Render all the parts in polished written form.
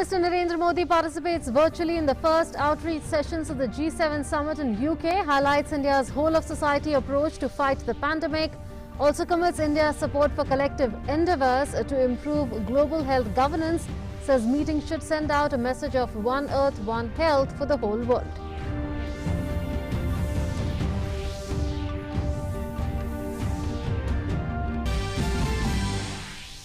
Minister Narendra Modi participates virtually in the first outreach sessions of the G7 summit in UK, highlights India's whole-of-society approach to fight the pandemic, also commits India's support for collective endeavours to improve global health governance, says meeting should send out a message of One Earth, One Health for the whole world.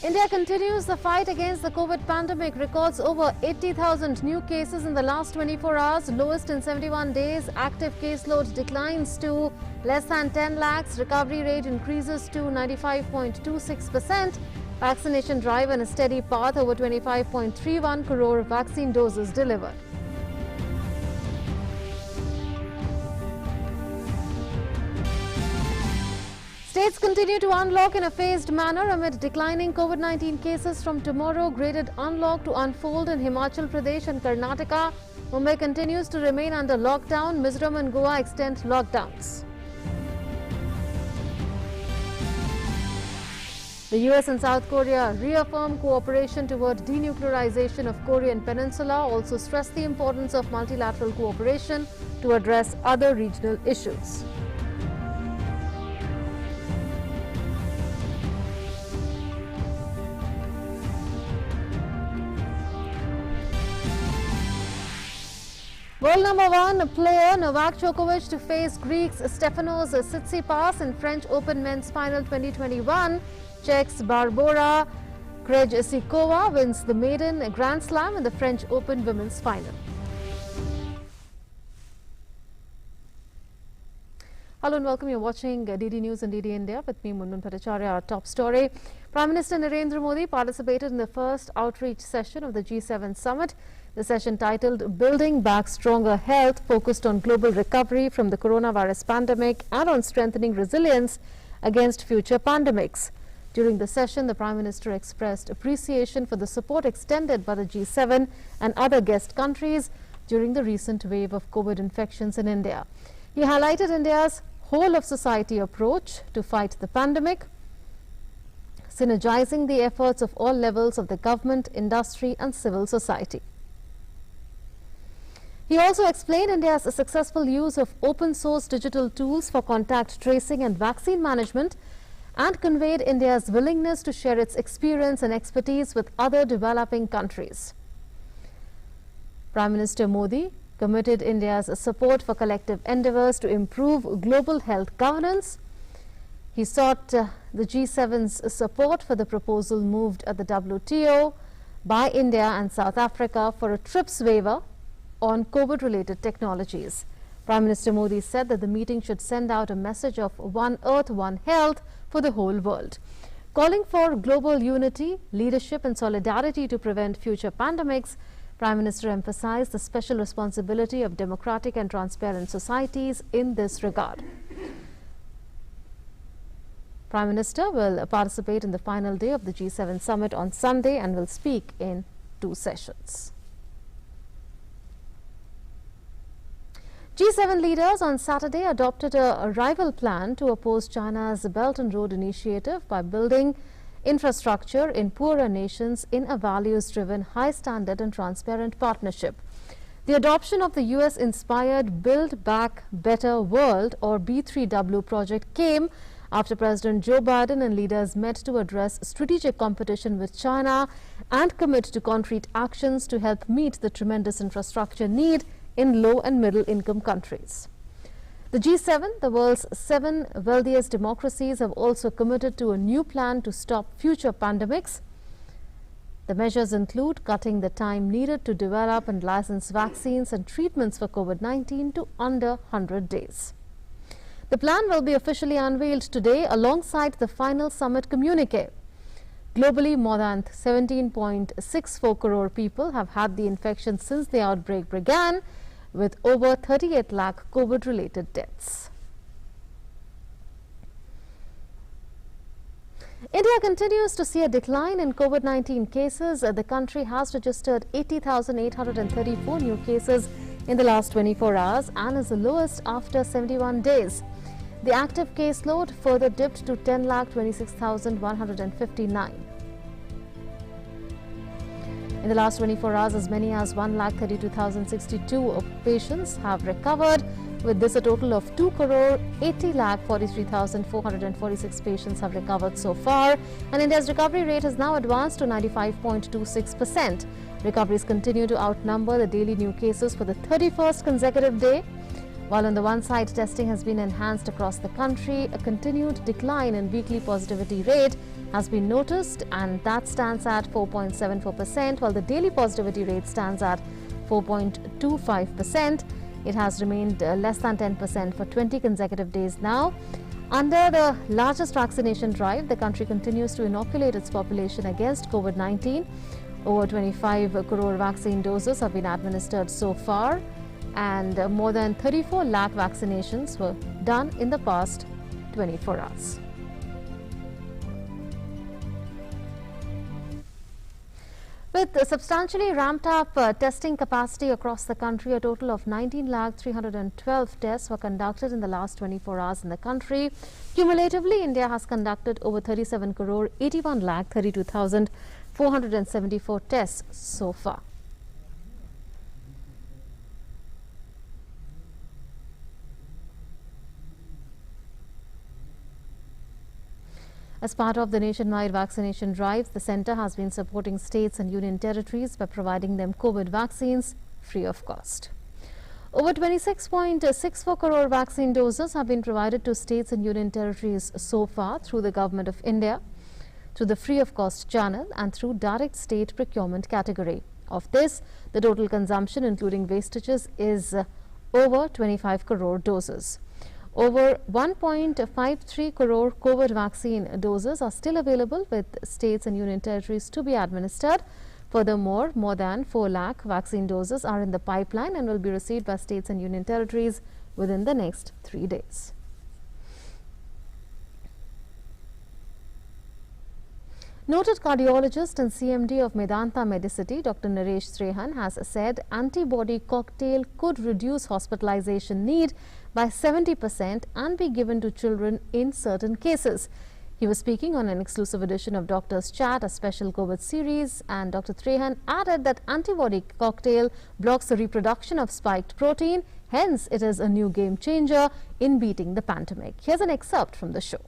India continues the fight against the COVID pandemic, records over 80,000 new cases in the last 24 hours, lowest in 71 days. Active caseload declines to less than 10 lakhs. Recovery rate increases to 95.26%. Vaccination drive on a steady path, over 25.31 crore vaccine doses delivered. States continue to unlock in a phased manner amid declining COVID-19 cases. From tomorrow, graded unlock to unfold in Himachal Pradesh and Karnataka. Mumbai continues to remain under lockdown. Mizoram and Goa extend lockdowns. The US and South Korea reaffirm cooperation toward denuclearization of Korean Peninsula, also stress the importance of multilateral cooperation to address other regional issues. World #1 player Novak Djokovic to face Greeks Stefanos Tsitsipas in French Open Men's Final 2021. Czech's Barbora Krejcikova wins the maiden Grand Slam in the French Open Women's Final. Hello and welcome. You're watching DD News and DD India with me, Munmun Bhattacharya. Our top story. Prime Minister Narendra Modi participated in the first outreach session of the G7 summit. The session, titled Building Back Stronger Health, focused on global recovery from the coronavirus pandemic and on strengthening resilience against future pandemics. During the session, the Prime Minister expressed appreciation for the support extended by the G7 and other guest countries during the recent wave of COVID infections in India. He highlighted India's whole-of-society approach to fight the pandemic, synergizing the efforts of all levels of the government, industry and civil society. He also explained India's successful use of open-source digital tools for contact tracing and vaccine management, and conveyed India's willingness to share its experience and expertise with other developing countries. Prime Minister Modi committed India's support for collective endeavours to improve global health governance. He sought the G7's support for the proposal moved at the WTO by India and South Africa for a TRIPS waiver on COVID-related technologies. Prime Minister Modi said that the meeting should send out a message of One Earth, One Health for the whole world. Calling for global unity, leadership and solidarity to prevent future pandemics, Prime Minister emphasized the special responsibility of democratic and transparent societies in this regard. Prime Minister will participate in the final day of the G7 summit on Sunday and will speak in 2 sessions. G7 leaders on Saturday adopted a rival plan to oppose China's Belt and Road Initiative by building infrastructure in poorer nations in a values-driven, high-standard and transparent partnership. The adoption of the US-inspired Build Back Better World, or B3W project, came after President Joe Biden and leaders met to address strategic competition with China and commit to concrete actions to help meet the tremendous infrastructure need in low and middle income countries. The G7, the world's 7 wealthiest democracies, have also committed to a new plan to stop future pandemics. The measures include cutting the time needed to develop and license vaccines and treatments for COVID-19 to under 100 days. The plan will be officially unveiled today alongside the final summit communique. Globally, more than 17.64 crore people have had the infection since the outbreak began, with over 38 lakh COVID-related deaths. India continues to see a decline in COVID-19 cases. The country has registered 80,834 new cases in the last 24 hours and is the lowest after 71 days. The active caseload further dipped to 10,26,159. In the last 24 hours, as many as 1,32,062 patients have recovered. With this, a total of 2,80,43,446 patients have recovered so far. And India's recovery rate has now advanced to 95.26%. Recoveries continue to outnumber the daily new cases for the 31st consecutive day. While on the one side, testing has been enhanced across the country, a continued decline in weekly positivity rate has been noticed, and that stands at 4.74%, while the daily positivity rate stands at 4.25%. It has remained less than 10% for 20 consecutive days now. Under the largest vaccination drive, the country continues to inoculate its population against COVID-19. Over 25 crore vaccine doses have been administered so far, and more than 34 lakh vaccinations were done in the past 24 hours. With substantially ramped up testing capacity across the country, a total of 19,312 tests were conducted in the last 24 hours in the country. Cumulatively, India has conducted over 37 crore 81,32,474 tests so far. As part of the nationwide vaccination drive, the centre has been supporting states and union territories by providing them COVID vaccines free of cost. Over 26.64 crore vaccine doses have been provided to states and union territories so far through the Government of India, through the free of cost channel and through direct state procurement category. Of this, the total consumption including wastages is over 25 crore doses. Over 1.53 crore COVID vaccine doses are still available with states and union territories to be administered. Furthermore, more than 4 lakh vaccine doses are in the pipeline and will be received by states and union territories within the next 3 days. Noted cardiologist and CMD of Medanta Medicity, Dr. Naresh Trehan, has said antibody cocktail could reduce hospitalization need by 70% and be given to children in certain cases. He was speaking on an exclusive edition of Doctor's Chat, a special COVID series, and Dr. Trehan added that antibody cocktail blocks the reproduction of spiked protein. Hence, it is a new game changer in beating the pandemic. Here's an excerpt from the show.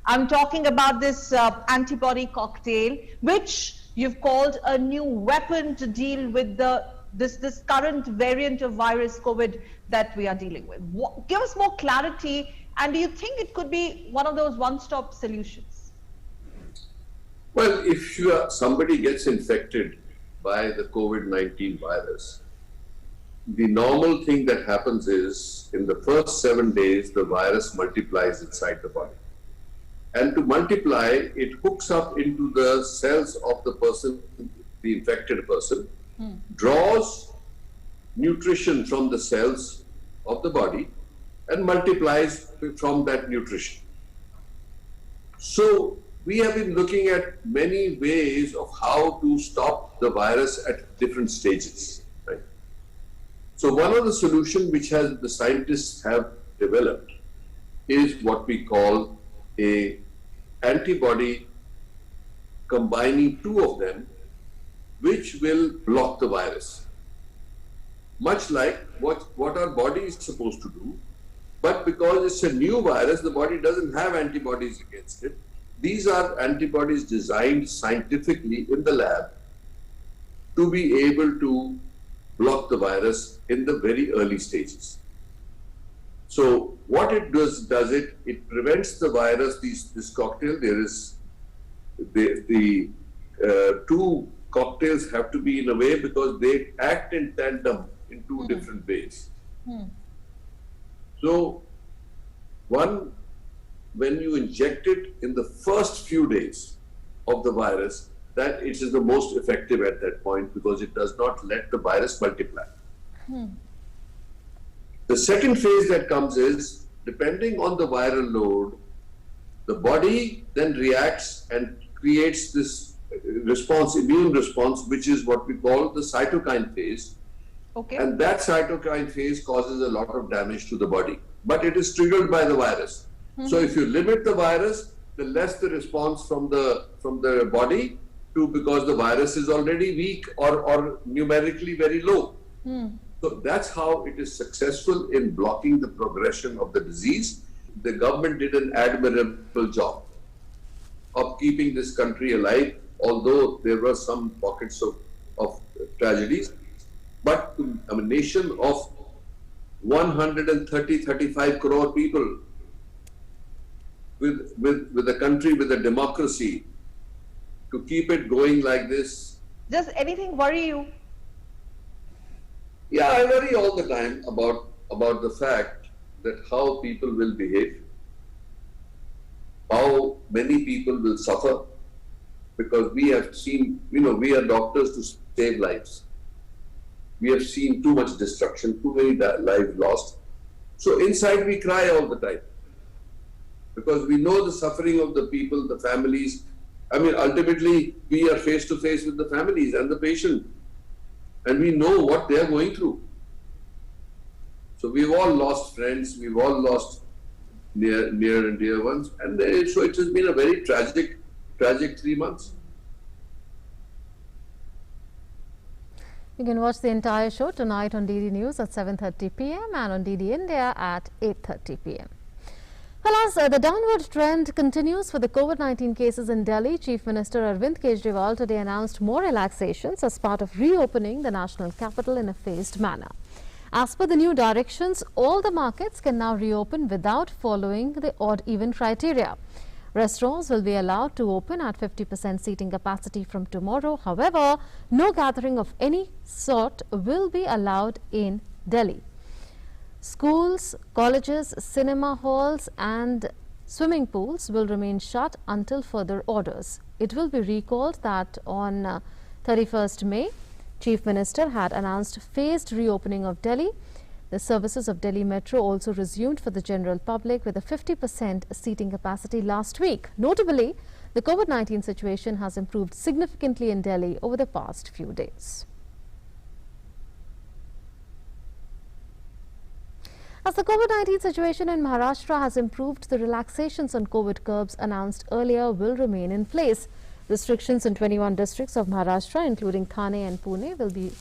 I'm talking about this antibody cocktail, which you've called a new weapon to deal with this current variant of virus COVID that we are dealing with. Give us more clarity, and do you think it could be one of those one-stop solutions? Well, if somebody gets infected by the COVID-19 virus, the normal thing that happens is in the first 7 days, the virus multiplies inside the body. And to multiply, it hooks up into the cells of the person, the infected person, draws nutrition from the cells of the body and multiplies from that nutrition. So we have been looking at many ways of how to stop the virus at different stages, right? So one of the solutions which the scientists have developed is what we call a antibody combining two of them, which will block the virus. Much like what our body is supposed to do, but because it's a new virus, the body doesn't have antibodies against it. These are antibodies designed scientifically in the lab to be able to block the virus in the very early stages. So what it does it prevents the virus. This cocktail, there is the two cocktails have to be in a way because they act in tandem in two different ways. So one, when you inject it in the first few days of the virus, that it is the most effective at that point because it does not let the virus multiply. The second phase that comes is, depending on the viral load, the body then reacts and creates this response, immune response, which is what we call the cytokine phase. Okay. And that cytokine phase causes a lot of damage to the body, but it is triggered by the virus. So if you limit the virus, the less the response from the body to, because the virus is already weak or numerically very low. So that's how it is successful in blocking the progression of the disease. The government did an admirable job of keeping this country alive, although there were some pockets of tragedies. But a nation of 135 crore people, with a country with a democracy, to keep it going like this. Does anything worry you? Yeah, I worry all the time about the fact that how people will behave, how many people will suffer, because we have seen, we are doctors to save lives. We have seen too much destruction, too many lives lost. So inside we cry all the time, because we know the suffering of the people, the families. I mean, ultimately, we are face to face with the families and the patient, and we know what they are going through. So we've all lost friends, we've all lost near and dear ones, and so it has been a very tragic 3 months. You can watch the entire show tonight on DD News at 7:30 p.m. and on DD India at 8:30 p.m. Well, as the downward trend continues for the COVID-19 cases in Delhi, Chief Minister Arvind Kejriwal today announced more relaxations as part of reopening the national capital in a phased manner. As per the new directions, all the markets can now reopen without following the odd-even criteria. Restaurants will be allowed to open at 50% seating capacity from tomorrow. However, no gathering of any sort will be allowed in Delhi. Schools, colleges, cinema halls and swimming pools will remain shut until further orders. It will be recalled that on 31st May, Chief Minister had announced phased reopening of Delhi. The services of Delhi Metro also resumed for the general public with a 50% seating capacity last week. Notably, the COVID-19 situation has improved significantly in Delhi over the past few days. As the COVID-19 situation in Maharashtra has improved, the relaxations on COVID curbs announced earlier will remain in place. Restrictions in 21 districts of Maharashtra, including Thane and Pune, will be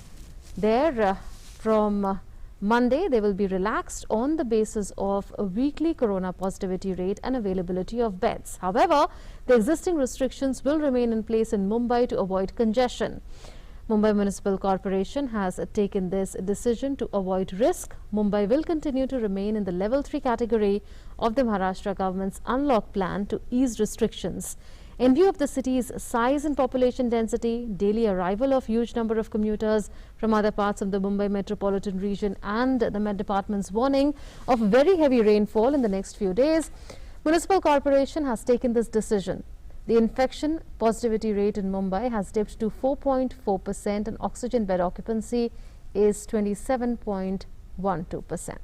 there from Monday. They will be relaxed on the basis of a weekly corona positivity rate and availability of beds. However, the existing restrictions will remain in place in Mumbai to avoid congestion. Mumbai Municipal Corporation has taken this decision to avoid risk. Mumbai will continue to remain in the level 3 category of the Maharashtra government's unlock plan to ease restrictions. In view of the city's size and population density, daily arrival of huge number of commuters from other parts of the Mumbai metropolitan region and the Met Department's warning of very heavy rainfall in the next few days, Municipal Corporation has taken this decision. The infection positivity rate in Mumbai has dipped to 4.4% and oxygen bed occupancy is 27.12%.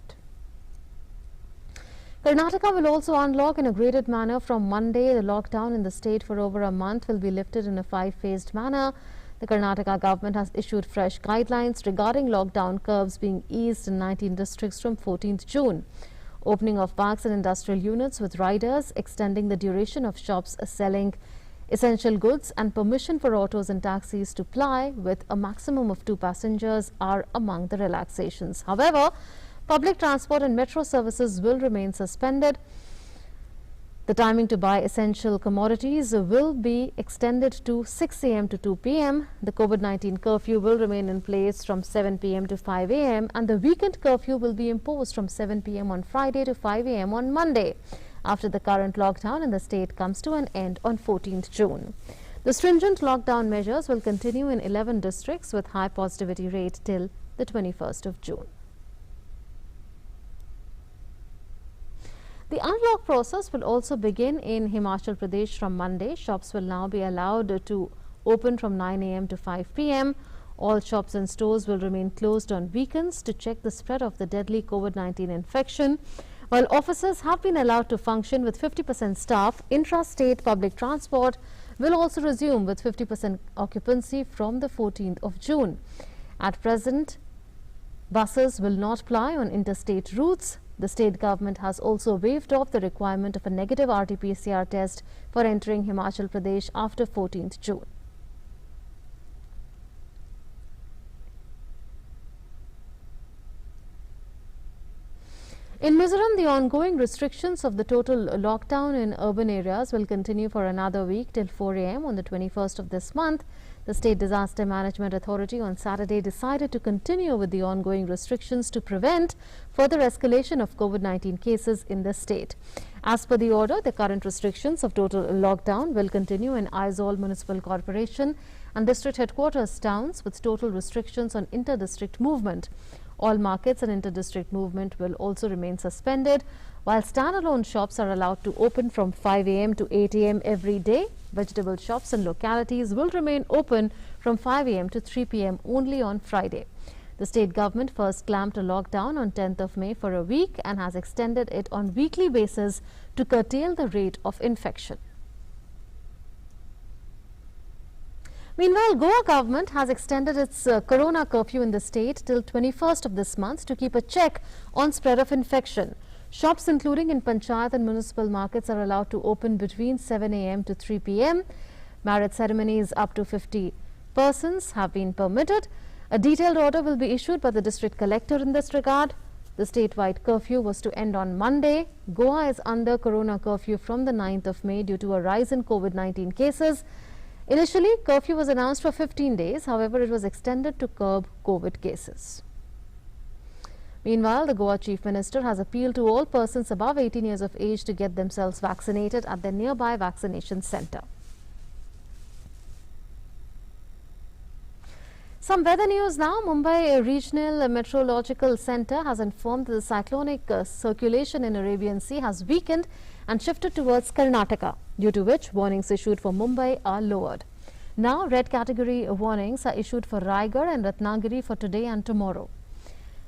Karnataka will also unlock in a graded manner from Monday. The lockdown in the state for over a month will be lifted in a 5-phased manner. The Karnataka government has issued fresh guidelines regarding lockdown curbs being eased in 19 districts from 14th June. Opening of parks and industrial units with riders, extending the duration of shops selling essential goods and permission for autos and taxis to ply with a maximum of 2 passengers are among the relaxations. However, public transport and metro services will remain suspended. The timing to buy essential commodities will be extended to 6 a.m. to 2 p.m. The COVID-19 curfew will remain in place from 7 p.m. to 5 a.m. and the weekend curfew will be imposed from 7 p.m. on Friday to 5 a.m. on Monday, after the current lockdown in the state comes to an end on 14th June. The stringent lockdown measures will continue in 11 districts with high positivity rate till the 21st of June. The unlock process will also begin in Himachal Pradesh from Monday. Shops will now be allowed to open from 9 a.m. to 5 p.m. All shops and stores will remain closed on weekends to check the spread of the deadly COVID-19 infection. While offices have been allowed to function with 50% staff, intra-state public transport will also resume with 50% occupancy from the 14th of June. At present, buses will not ply on interstate routes. The state government has also waived off the requirement of a negative RT-PCR test for entering Himachal Pradesh after 14th June. In Mizoram, the ongoing restrictions of the total lockdown in urban areas will continue for another week till 4 a.m. on the 21st of this month. The State Disaster Management Authority on Saturday decided to continue with the ongoing restrictions to prevent further escalation of COVID-19 cases in the state. As per the order, the current restrictions of total lockdown will continue in Aizawl Municipal Corporation and district headquarters towns, with total restrictions on inter-district movement. All markets and inter-district movement will also remain suspended, while standalone shops are allowed to open from 5 a.m. to 8 a.m. every day. Vegetable shops and localities will remain open from 5 a.m. to 3 p.m. only on Friday. The state government first clamped a lockdown on 10th of May for a week and has extended it on weekly basis to curtail the rate of infection. Meanwhile, Goa government has extended its corona curfew in the state till 21st of this month to keep a check on spread of infection. Shops including in panchayat and municipal markets are allowed to open between 7 a.m. to 3 p.m. Marriage ceremonies up to 50 persons have been permitted. A detailed order will be issued by the district collector in this regard. The statewide curfew was to end on Monday. Goa is under corona curfew from the 9th of May due to a rise in COVID-19 cases. Initially, curfew was announced for 15 days. However, it was extended to curb COVID cases. Meanwhile, the Goa Chief Minister has appealed to all persons above 18 years of age to get themselves vaccinated at their nearby vaccination centre. Some weather news now. Mumbai Regional Meteorological Centre has informed that the cyclonic circulation in Arabian Sea has weakened and shifted towards Karnataka, due to which warnings issued for Mumbai are lowered. Now, red category warnings are issued for Raigad and Ratnagiri for today and tomorrow.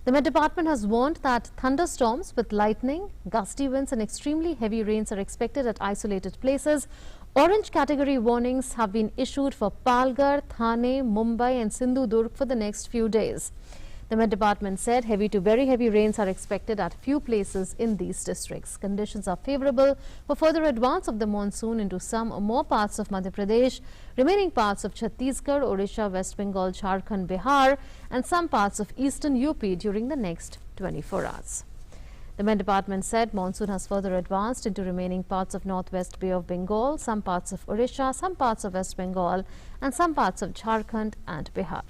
The Met Department has warned that thunderstorms with lightning, gusty winds and extremely heavy rains are expected at isolated places. Orange category warnings have been issued for Palghar, Thane, Mumbai and Sindhudurg for the next few days. The Met Department said heavy to very heavy rains are expected at few places in these districts. Conditions are favorable for further advance of the monsoon into some or more parts of Madhya Pradesh, remaining parts of Chhattisgarh, Odisha, West Bengal, Jharkhand, Bihar and some parts of eastern UP during the next 24 hours. The Met Department said monsoon has further advanced into remaining parts of Northwest Bay of Bengal, some parts of Odisha, some parts of West Bengal and some parts of Jharkhand and Bihar.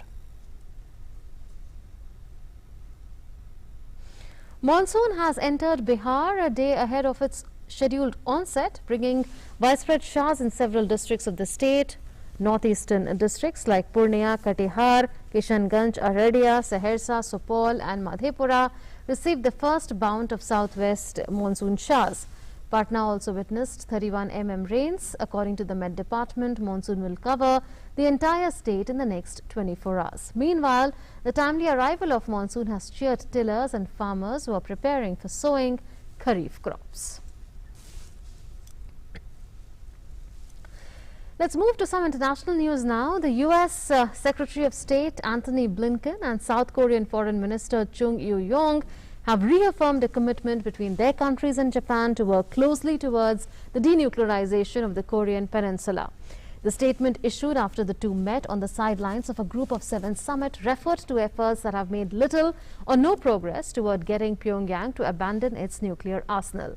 Monsoon has entered Bihar a day ahead of its scheduled onset, bringing widespread showers in several districts of the state. Northeastern districts like Purnia, Katihar, Kishanganj, Araria, Saharsa, Supol and Madhepura received the first bout of southwest monsoon showers. Patna also witnessed 31 mm rains. According to the Met Department, monsoon will cover the entire state in the next 24 hours. Meanwhile, the timely arrival of monsoon has cheered tillers and farmers who are preparing for sowing kharif crops. Let's move to some international news now. The U.S. Secretary of State Antony Blinken and South Korean Foreign Minister Chung Eui-yong have reaffirmed a commitment between their countries and Japan to work closely towards the denuclearization of the Korean Peninsula. The statement issued after the two met on the sidelines of a Group of 7 summit referred to efforts that have made little or no progress toward getting Pyongyang to abandon its nuclear arsenal.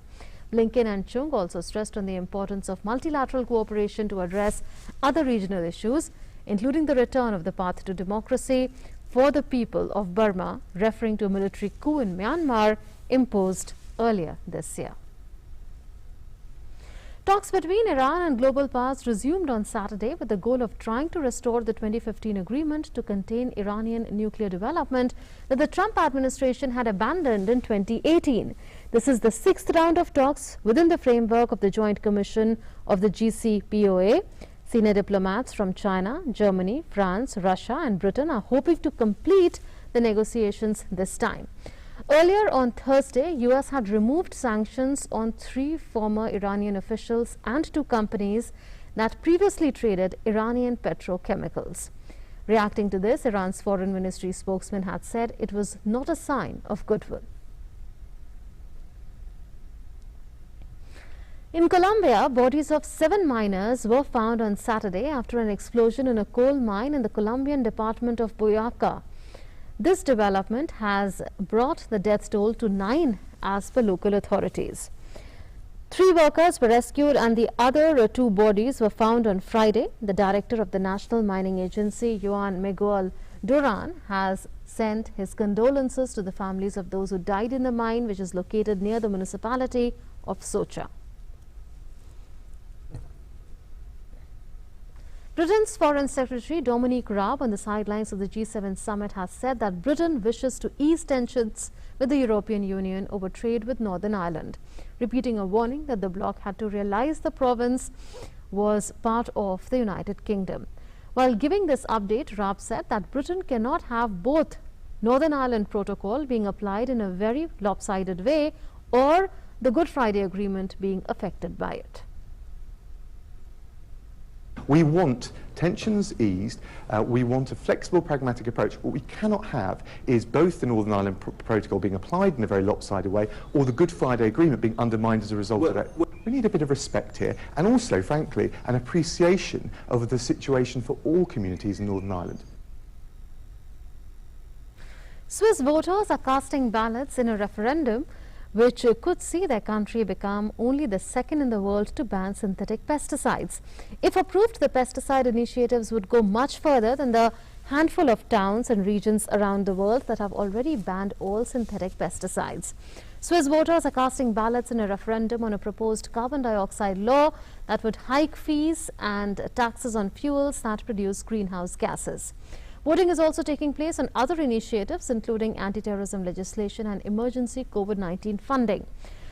Blinken and Chung also stressed on the importance of multilateral cooperation to address other regional issues, including the return of the path to democracy for the people of Burma, referring to a military coup in Myanmar imposed earlier this year. Talks between Iran and global powers resumed on Saturday with the goal of trying to restore the 2015 agreement to contain Iranian nuclear development that the Trump administration had abandoned in 2018. This is the 6th round of talks within the framework of the Joint Commission of the JCPOA. Senior diplomats from China, Germany, France, Russia and Britain are hoping to complete the negotiations this time. Earlier on Thursday, US had removed sanctions on 3 former Iranian officials and 2 companies that previously traded Iranian petrochemicals. Reacting to this, Iran's foreign ministry spokesman had said it was not a sign of goodwill. In Colombia, bodies of 7 miners were found on Saturday after an explosion in a coal mine in the Colombian department of Boyacá. This development has brought the death toll to 9 as per local authorities. 3 workers were rescued and the other 2 bodies were found on Friday. The director of the National Mining Agency, Juan Miguel Duran, has sent his condolences to the families of those who died in the mine, which is located near the municipality of Socha. Britain's Foreign Secretary Dominic Raab, on the sidelines of the G7 summit, has said that Britain wishes to ease tensions with the European Union over trade with Northern Ireland, repeating a warning that the bloc had to realize the province was part of the United Kingdom. While giving this update, Raab said that Britain cannot have both Northern Ireland Protocol being applied in a very lopsided way or the Good Friday Agreement being affected by it. We want tensions eased, we want a flexible, pragmatic approach. What we cannot have is both the Northern Ireland Protocol being applied in a very lopsided way or the Good Friday Agreement being undermined as a result of it. We need a bit of respect here and also, frankly, an appreciation of the situation for all communities in Northern Ireland. Swiss voters are casting ballots in a referendum which could see their country become only the second in the world to ban synthetic pesticides. If approved, the pesticide initiatives would go much further than the handful of towns and regions around the world that have already banned all synthetic pesticides. Swiss voters are casting ballots in a referendum on a proposed carbon dioxide law that would hike fees and taxes on fuels that produce greenhouse gases. Voting is also taking place on other initiatives, including anti-terrorism legislation and emergency COVID-19 funding.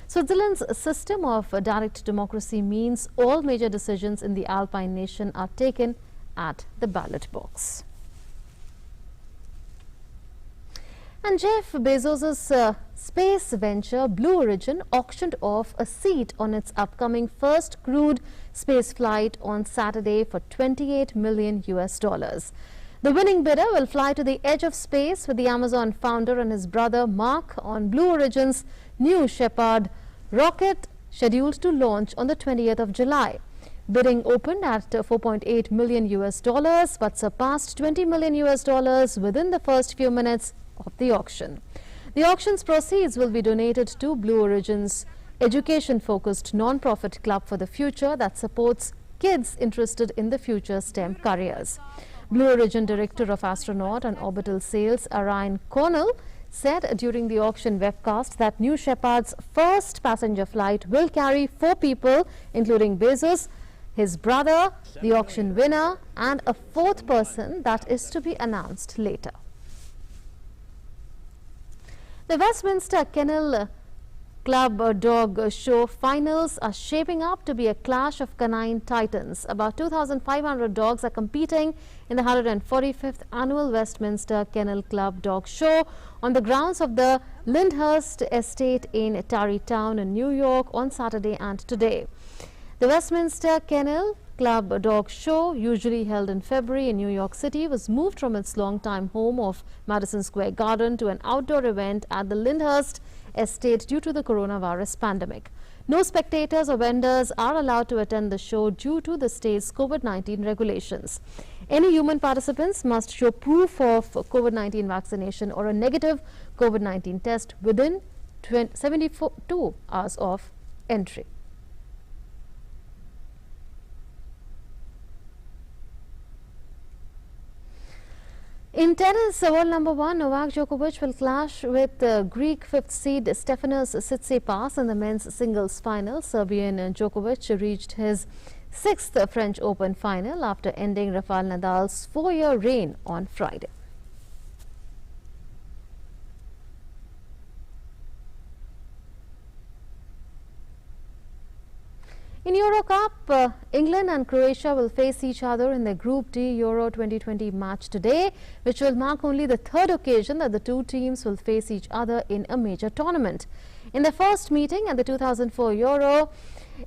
Switzerland's system of direct democracy means all major decisions in the Alpine nation are taken at the ballot box. And Jeff Bezos' space venture Blue Origin auctioned off a seat on its upcoming first crewed space flight on Saturday for $28 million. The winning bidder will fly to the edge of space with the Amazon founder and his brother Mark on Blue Origin's New Shepard rocket, scheduled to launch on the 20th of July. Bidding opened at $4.8 million, but surpassed $20 million within the first few minutes of the auction. The auction's proceeds will be donated to Blue Origin's education-focused non-profit club for the future that supports kids interested in the future STEM careers. Blue Origin Director of Astronaut and Orbital Sales, Ariane Cornell, said during the auction webcast that New Shepard's first passenger flight will carry 4 people, including Bezos, his brother, the auction winner, and a 4th person that is to be announced later. The Westminster Kennel Club Dog Show finals are shaping up to be a clash of canine titans. About 2,500 dogs are competing in the 145th annual Westminster Kennel Club Dog Show on the grounds of the Lyndhurst Estate in Tarrytown in New York on Saturday and today. The Westminster Kennel Club Dog Show, usually held in February in New York City, was moved from its longtime home of Madison Square Garden to an outdoor event at the Lyndhurst Estate due to the coronavirus pandemic. No spectators or vendors are allowed to attend the show due to the state's COVID-19 regulations. Any human participants must show proof of COVID-19 vaccination or a negative COVID-19 test within 72 hours of entry. In tennis, world number 1 Novak Djokovic will clash with Greek 5th seed Stefanos Tsitsipas in the men's singles final. Serbian Djokovic reached his 6th French Open final after ending Rafael Nadal's 4-year reign on Friday. In Euro Cup, England and Croatia will face each other in the Group D Euro 2020 match today, which will mark only the 3rd occasion that the two teams will face each other in a major tournament. In the first meeting at the 2004 Euro,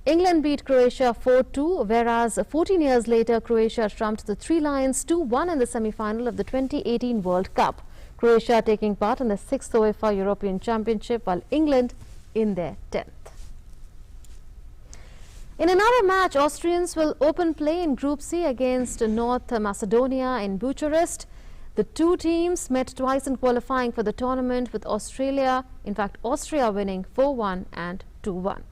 England beat Croatia 4-2, whereas 14 years later, Croatia trumped the Three Lions 2-1 in the semi-final of the 2018 World Cup. Croatia taking part in the 6th UEFA European Championship, while England in their 10th. In another match, Austrians will open play in Group C against North Macedonia in Bucharest. The two teams met twice in qualifying for the tournament, with Austria winning 4-1 and 2-1.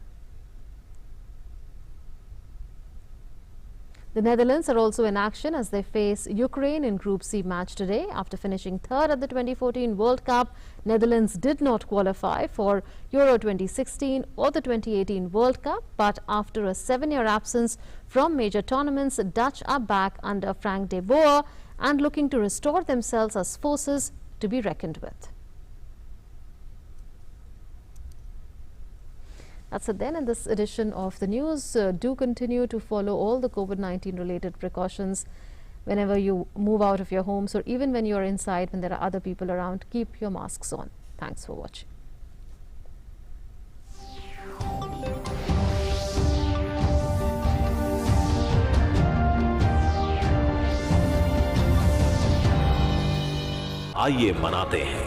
The Netherlands are also in action as they face Ukraine in Group C match today. After finishing third at the 2014 World Cup, Netherlands did not qualify for Euro 2016 or the 2018 World Cup, but after a 7-year absence from major tournaments, the Dutch are back under Frank de Boer and looking to restore themselves as forces to be reckoned with. That's it then in this edition of the news. Do continue to follow all the COVID-19 related precautions whenever you move out of your homes, or even when you are inside when there are other people around. Keep your masks on. Thanks for watching. आइए मनाते हैं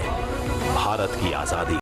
भारत की आजादी।